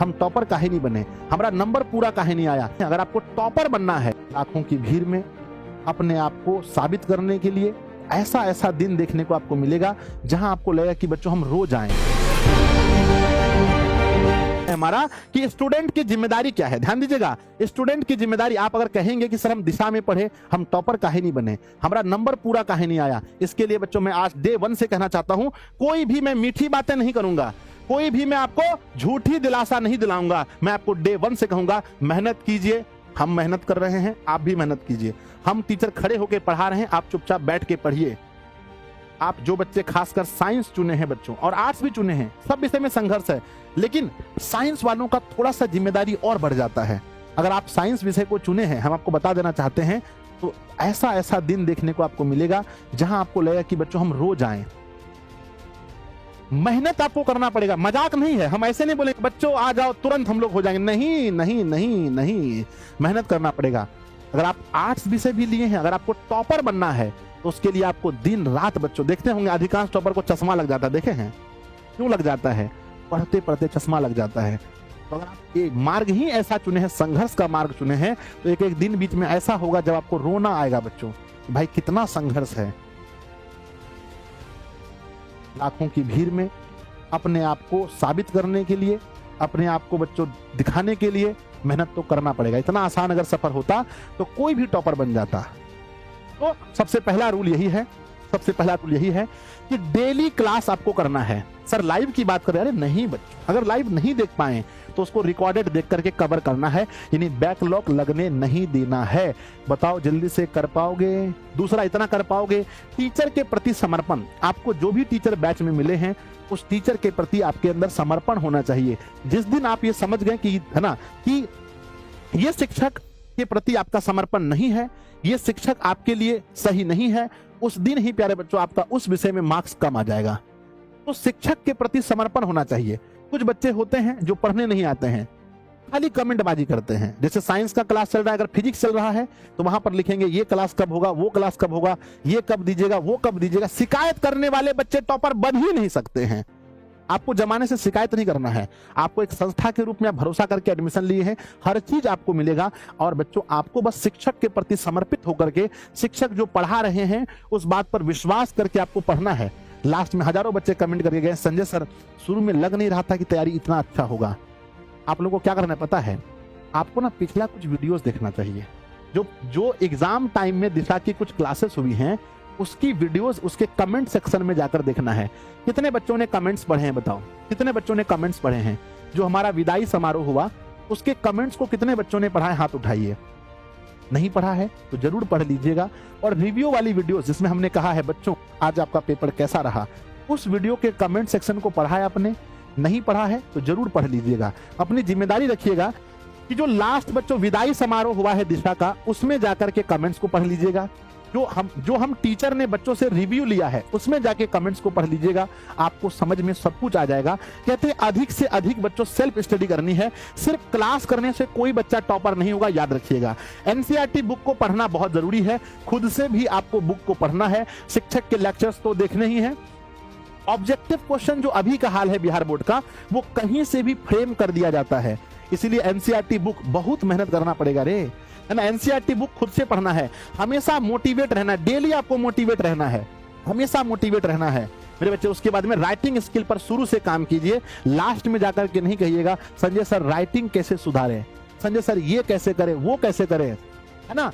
हम टॉपर काहे नहीं बने, हमारा नंबर पूरा काहे नहीं आया। अगर आपको टॉपर बनना है, लाखों की भीड़ में अपने आप को साबित करने के लिए ऐसा ऐसा दिन देखने को आपको मिलेगा जहां आपको लगेगा कि बच्चों हम रोज आए। हमारा कि स्टूडेंट की जिम्मेदारी क्या है, ध्यान दीजिएगा। स्टूडेंट की जिम्मेदारी, आप अगर कहेंगे कि सर हम दिशा में पढ़े, हम टॉपर काहे नहीं बने, हमारा नंबर पूरा काहे नहीं आया, इसके लिए बच्चों मैं आज डे 1 से कहना चाहता हूं, कोई भी मैं मीठी बातें नहीं करूंगा, कोई भी मैं आपको झूठी दिलासा नहीं दिलाऊंगा। मैं आपको डे 1 से कहूंगा, मेहनत कीजिए। हम मेहनत कर रहे हैं, आप भी मेहनत कीजिए। हम टीचर खड़े होकर पढ़ा रहे हैं, आप चुपचाप बैठ के पढ़िए। आप जो बच्चे खासकर साइंस चुने हैं बच्चों, और आर्ट्स भी चुने हैं, सब विषय में संघर्ष है, लेकिन साइंस वालों का थोड़ा सा जिम्मेदारी और बढ़ जाता है। अगर आप साइंस विषय को चुने हैं, हम आपको बता देना चाहते हैं, तो ऐसा ऐसा दिन देखने को आपको मिलेगा जहां आपको लगेगा कि बच्चों हम रोज आए। मेहनत आपको करना पड़ेगा, मजाक नहीं है। हम ऐसे नहीं बोलेंगे बच्चों आ जाओ तुरंत हम लोग हो जाएंगे, नहीं नहीं नहीं नहीं, मेहनत करना पड़ेगा। अगर आप आर्ट्स विषय भी लिए हैं, अगर आपको टॉपर बनना है, तो उसके लिए आपको दिन रात, बच्चों देखते होंगे अधिकांश टॉपर को चश्मा लग जाता है, देखे हैं क्यों लग जाता है? पढ़ते पढ़ते चश्मा लग जाता है। तो अगर आप ये मार्ग ही ऐसा चुने हैं, संघर्ष का मार्ग चुने हैं, तो एक एक दिन बीच में ऐसा होगा जब आपको रोना आएगा बच्चों, भाई कितना संघर्ष है। लाखों की भीड़ में अपने आप को साबित करने के लिए, अपने आप को बच्चों दिखाने के लिए मेहनत तो करना पड़ेगा। इतना आसान अगर सफर होता तो कोई भी टॉपर बन जाता। तो सबसे पहला रूल यही है, सबसे पहला रूल यही है कि डेली क्लास आपको करना है। सर लाइव की बात करें, अरे नहीं बच्चों, अगर लाइव नहीं देख पाए तो उसको रिकॉर्डेड देख करके कवर करना है, यानी बैकलॉग लगने नहीं देना है। बताओ जल्दी से कर पाओगे? दूसरा, इतना कर पाओगे, टीचर के प्रति समर्पण। आपको जो भी टीचर बैच में मिले हैं, उस टीचर के प्रति आपके अंदर समर्पण होना चाहिए। जिस दिन आप ये समझ गए कि है ना कि ये शिक्षक के प्रति आपका समर्पण नहीं है, ये शिक्षक आपके लिए सही नहीं है, उस दिन ही प्यारे बच्चों आपका उस विषय में मार्क्स कम आ जाएगा। तो शिक्षक के प्रति समर्पण होना चाहिए। कुछ बच्चे होते हैं जो पढ़ने नहीं आते हैं, खाली कमेंटबाजी करते हैं। जैसे साइंस का क्लास चल रहा है, अगर फिजिक्स चल रहा है तो वहां पर लिखेंगे ये क्लास कब होगा, वो क्लास कब होगा, ये कब दीजिएगा, वो कब दीजिएगा। शिकायत करने वाले बच्चे टॉपर बन ही नहीं सकते हैं। आपको जमाने से शिकायत नहीं करना है, आपको एक संस्था के रूप में भरोसा करके एडमिशन लिए हैं, हर चीज आपको मिलेगा। और बच्चों आपको बस शिक्षक के प्रति समर्पित होकर के, शिक्षक जो पढ़ा रहे हैं उस बात पर विश्वास करके आपको पढ़ना है। लास्ट में हजारों बच्चे कमेंट करके गए, संजय सर शुरू में लग नहीं रहा था कि तैयारी इतना अच्छा होगा। आप लोगों को क्या करना है पता है? आपको ना पिछला कुछ वीडियोस देखना चाहिए। जो एग्जाम टाइम में दिशा की कुछ क्लासेस हुई हैं, उसकी वीडियोस उसके कमेंट सेक्शन में जाकर देखना है। कितने बच्चों ने कमेंट्स पढ़े हैं बताओ? कितने बच्चों ने कमेंट्स पढ़े हैं? जो हमारा विदाई समारोह हुआ उसके कमेंट्स को कितने बच्चों ने पढ़ा है? हाथ उठाइए। नहीं पढ़ा है तो जरूर पढ़ लीजिएगा। और रिव्यू वाली वीडियो जिसमें हमने कहा है बच्चों आज आपका पेपर कैसा रहा, उस वीडियो के कमेंट सेक्शन को पढ़ा है आपने? नहीं पढ़ा है तो जरूर पढ़ लीजिएगा। अपनी जिम्मेदारी रखिएगा कि जो लास्ट बच्चों विदाई समारोह हुआ है दिशा का, उसमें जाकर के कमेंट्स को पढ़ लीजिएगा। जो हम टीचर ने बच्चों से रिव्यू लिया है उसमें जाके कमेंट्स को पढ़ लीजिएगा। आपको समझ में सब कुछ आ जाएगा। कहते हैं अधिक से अधिक बच्चों सेल्फ स्टडी करनी है। सिर्फ क्लास करने से कोई बच्चा टॉपर नहीं होगा, याद रखिएगा। एनसीईआरटी बुक को पढ़ना बहुत जरूरी है, खुद से भी आपको बुक को पढ़ना है। शिक्षक के लेक्चर्स तो देखने ही है। ऑब्जेक्टिव क्वेश्चन जो अभी का हाल है बिहार बोर्ड का, वो कहीं से भी फ्रेम कर दिया जाता है, इसीलिए एनसीईआरटी बुक बहुत मेहनत करना पड़ेगा रे, है ना। एनसीईआरटी बुक खुद से पढ़ना है, हमेशा मोटिवेट रहना है, डेली आपको मोटिवेट रहना है, हमेशा मोटिवेट रहना है मेरे बच्चे। उसके बाद में राइटिंग स्किल पर शुरू से काम कीजिए। लास्ट में जाकर के नहीं कहिएगा संजय सर राइटिंग कैसे सुधारें, संजय सर ये कैसे करें, वो कैसे करें, है ना।